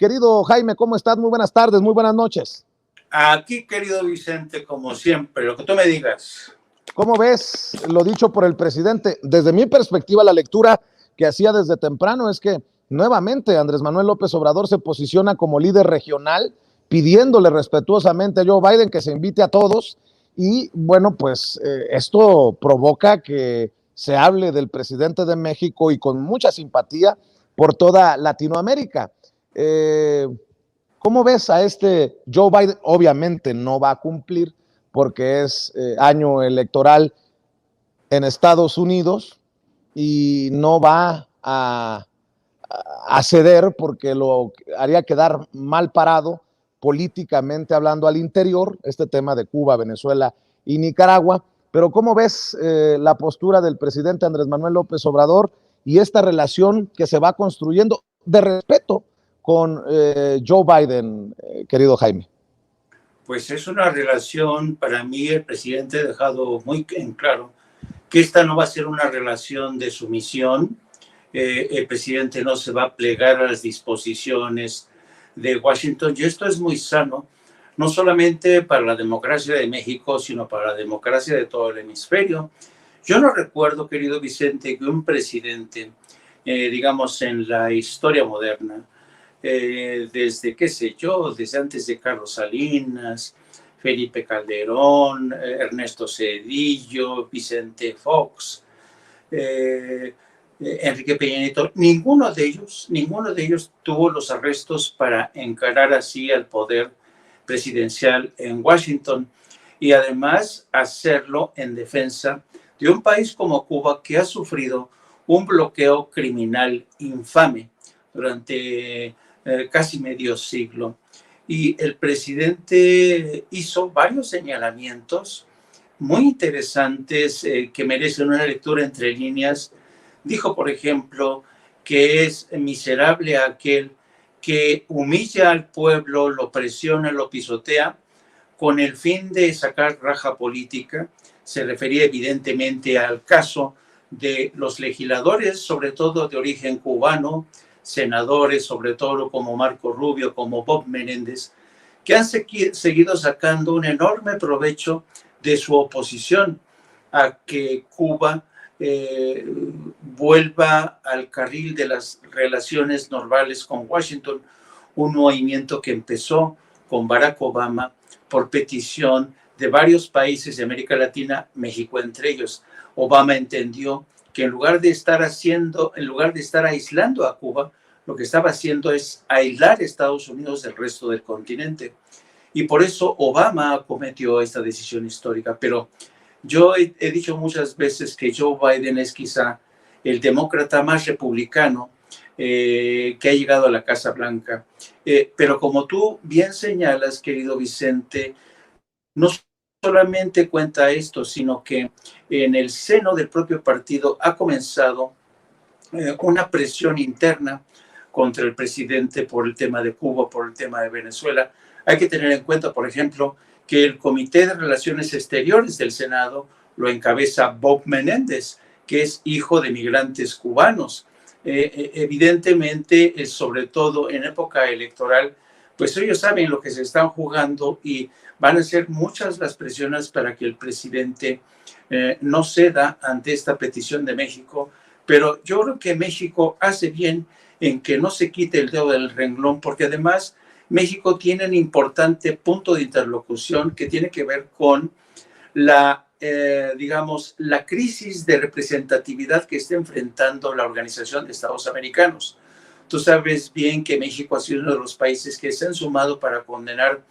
Querido Jaime, ¿cómo estás? Muy buenas tardes, muy buenas noches. Aquí, querido Vicente, como siempre, lo que tú me digas. ¿Cómo ves lo dicho por el presidente? Desde mi perspectiva, la lectura que hacía desde temprano es que nuevamente Andrés Manuel López Obrador se posiciona como líder regional, pidiéndole respetuosamente a Joe Biden que se invite a todos. Y bueno, pues esto provoca que se hable del presidente de México y con mucha simpatía por toda Latinoamérica. Eh, ¿Cómo ves a este Joe Biden? Obviamente no va a cumplir porque es año electoral en Estados Unidos y no va a ceder porque lo haría quedar mal parado políticamente hablando al interior, este tema de Cuba, Venezuela y Nicaragua. Pero ¿cómo ves la postura del presidente Andrés Manuel López Obrador y esta relación que se va construyendo de respeto con Joe Biden, querido Jaime? Pues es una relación, para mí el presidente ha dejado muy en claro que esta no va a ser una relación de sumisión. El presidente no se va a plegar a las disposiciones de Washington, y esto es muy sano, no solamente para la democracia de México, sino para la democracia de todo el hemisferio. Yo no recuerdo, querido Vicente, que un presidente, digamos, en la historia moderna, desde, qué sé yo, desde antes de Carlos Salinas, Felipe Calderón, Ernesto Zedillo, Vicente Fox, Enrique Peña Nieto, ninguno de ellos tuvo los arrestos para encarar así al poder presidencial en Washington, y además hacerlo en defensa de un país como Cuba, que ha sufrido un bloqueo criminal infame durante casi medio siglo. Y el presidente hizo varios señalamientos muy interesantes que merecen una lectura entre líneas. Dijo, por ejemplo, que es miserable aquel que humilla al pueblo, lo presiona, lo pisotea, con el fin de sacar raja política. Se refería evidentemente al caso de los legisladores, sobre todo de origen cubano, senadores, sobre todo como Marco Rubio, como Bob Menéndez, que han seguido sacando un enorme provecho de su oposición a que Cuba vuelva al carril de las relaciones normales con Washington, un movimiento que empezó con Barack Obama por petición de varios países de América Latina, México entre ellos. Obama entendió que en lugar de estar aislando a Cuba, lo que estaba haciendo es aislar a Estados Unidos del resto del continente. Y por eso Obama cometió esta decisión histórica. Pero yo he dicho muchas veces que Joe Biden es quizá el demócrata más republicano que ha llegado a la Casa Blanca. Pero como tú bien señalas, querido Vicente, no solamente cuenta esto, sino que en el seno del propio partido ha comenzado una presión interna contra el presidente por el tema de Cuba, por el tema de Venezuela. Hay que tener en cuenta, por ejemplo, que el Comité de Relaciones Exteriores del Senado lo encabeza Bob Menéndez, que es hijo de migrantes cubanos. Evidentemente, sobre todo en época electoral, pues ellos saben lo que se están jugando y van a ser muchas las presiones para que el presidente no ceda ante esta petición de México. Pero yo creo que México hace bien en que no se quite el dedo del renglón, porque además México tiene un importante punto de interlocución que tiene que ver con la, digamos, la crisis de representatividad que está enfrentando la Organización de Estados Americanos. Tú sabes bien que México ha sido uno de los países que se han sumado para condenar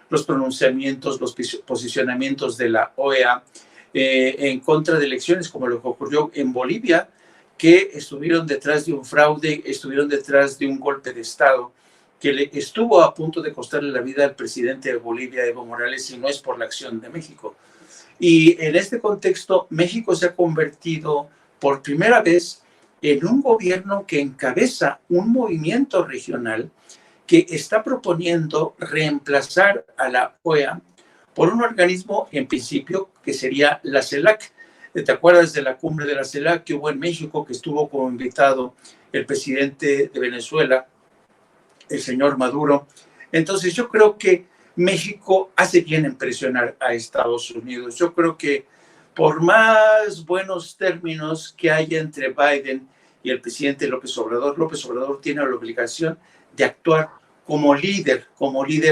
los pronunciamientos, los posicionamientos de la OEA en contra de elecciones como lo que ocurrió en Bolivia, que estuvieron detrás de un fraude, estuvieron detrás de un golpe de Estado que le estuvo a punto de costarle la vida al presidente de Bolivia, Evo Morales, y no es por la acción de México. Y en este contexto, México se ha convertido por primera vez en un gobierno que encabeza un movimiento regional que está proponiendo reemplazar a la OEA por un organismo, en principio, que sería la CELAC. ¿Te acuerdas de la cumbre de la CELAC que hubo en México, que estuvo como invitado el presidente de Venezuela, el señor Maduro. Entonces yo creo que México hace bien en presionar a Estados Unidos. Yo creo que por más buenos términos que haya entre Biden y el presidente López Obrador tiene la obligación de actuar como líder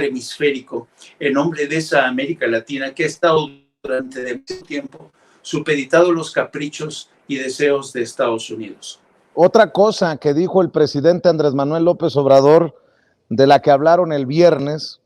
hemisférico, en nombre de esa América Latina que ha estado durante mucho tiempo supeditado a los caprichos y deseos de Estados Unidos. Otra cosa que dijo el presidente Andrés Manuel López Obrador, de la que hablaron el viernes,